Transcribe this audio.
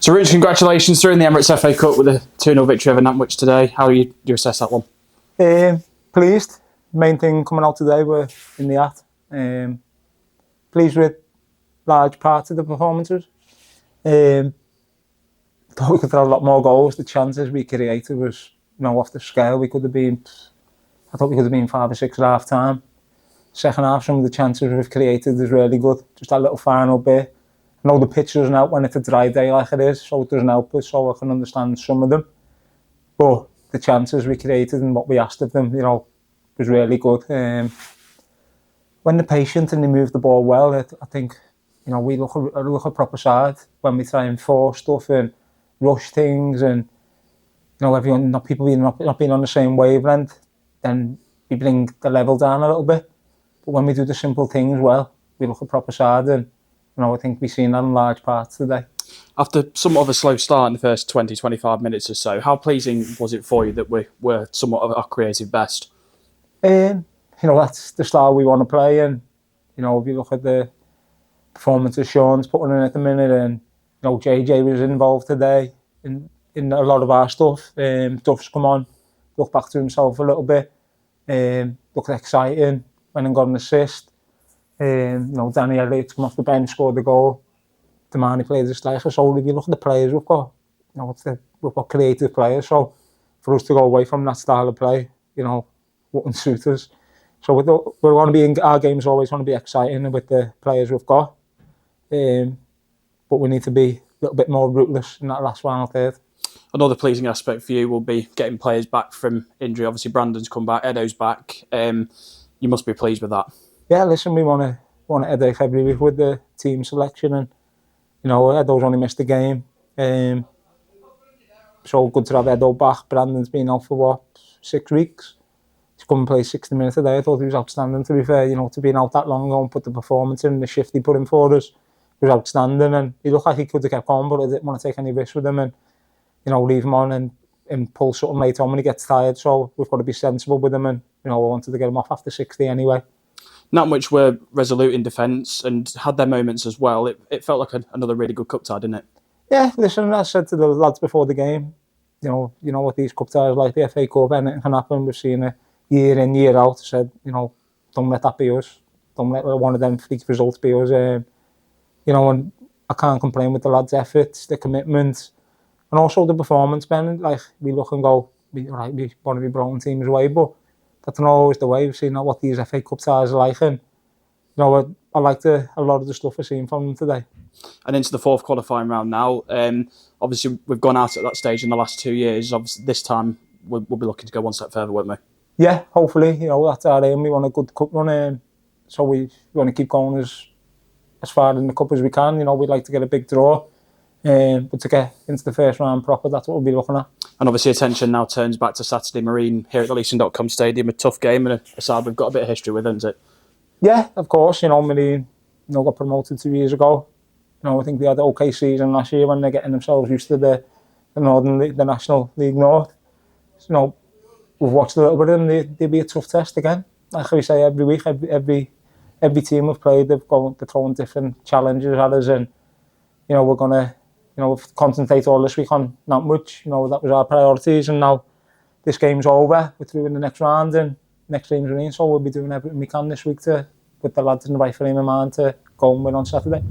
So Rich, congratulations through in the Emirates FA Cup with a 2-0 victory over Nantwich today. How do you assess that one? Pleased. Main thing coming out today were in the hat. Pleased with large parts of the performances. Thought we could throw a lot more goals. The chances we created was, off the scale. I thought we could have been 5 or 6 at half time. Second half, some of the chances we've created is really good. Just that little final bit. I know the pitch doesn't help when it's a dry day like it is, so it doesn't help us, so I can understand some of them. But the chances we created and what we asked of them, was really good. When they're patient and they move the ball well, I think, we look a proper side when we try and force stuff and rush things and, everyone, not being on the same wavelength, then we bring the level down a little bit. But when we do the simple things well, we look a proper side, and I think we've seen that in large parts today. After somewhat of a slow start in the first 20-25 minutes or so, how pleasing was it for you that we were somewhat of our creative best? That's the style we want to play, and if you look at the performances Sean's putting in at the minute, and JJ was involved today in a lot of our stuff. Duff's come on, looked back to himself a little bit, looked exciting, went and got an assist. Danny Elliott's come off the bench, scored the goal. Damani played the striker. So if you look at the players we've got, we've got creative players. So for us to go away from that style of play, wouldn't suit us. So we want to be in our games. Always want to be exciting with the players we've got, but we need to be a little bit more ruthless in that last final third. Another pleasing aspect for you will be getting players back from injury. Obviously, Brandon's come back, Edo's back. You must be pleased with that. Yeah, listen, we want to headache every week with the team selection, and Edo's only missed a game. So good to have Edo back. Brandon's been out for 6 weeks. He's come and played 60 minutes today. I thought he was outstanding, to be fair. To being out that long ago and put the performance in, the shift he put in for us was outstanding, and he looked like he could have kept on, but I didn't want to take any risks with him and leave him on and pull something later on when he gets tired. So we've got to be sensible with him, and I wanted to get him off after 60 anyway. Nantwich were resolute in defence and had their moments as well. It felt like another really good cup tie, didn't it? Yeah, listen, I said to the lads before the game, you know what these cup ties like, the FA Cup, anything can happen. We've seen it year in, year out. I said, don't let that be us. Don't let one of them freak results be us. And I can't complain with the lads' efforts, the commitment, and also the performance, Ben. Like, we look and go, we want to be blowing teams away, but that's not always the way. We've seen what these FA Cup ties are like, and I liked a lot of the stuff we've seen from them today. And into the fourth qualifying round now. Obviously, we've gone out at that stage in the last 2 years. Obviously, this time we'll be looking to go one step further, won't we? Yeah, hopefully. That's our aim. We want a good cup run, so we want to keep going as far in the cup as we can. We'd like to get a big draw, but to get into the first round proper, that's what we'll be looking at. And obviously attention now turns back to Saturday Marine here at the Leeson.com Stadium. A tough game and a side we've got a bit of history with, isn't it? Yeah, of course. Marine got promoted 2 years ago. I think they had an okay season last year when they're getting themselves used to the Northern League, the National League North. We've watched a little bit of them. They'll be a tough test again. Like we say every week, every team we've played, they're throwing different challenges at us, and we're gonna concentrate all this week on Nantwich. That was our priorities, and now this game's over. We're through in the next round, and next game's Marine, so we'll be doing everything we can this week to put the lads in the right frame of mind to go and win on Saturday.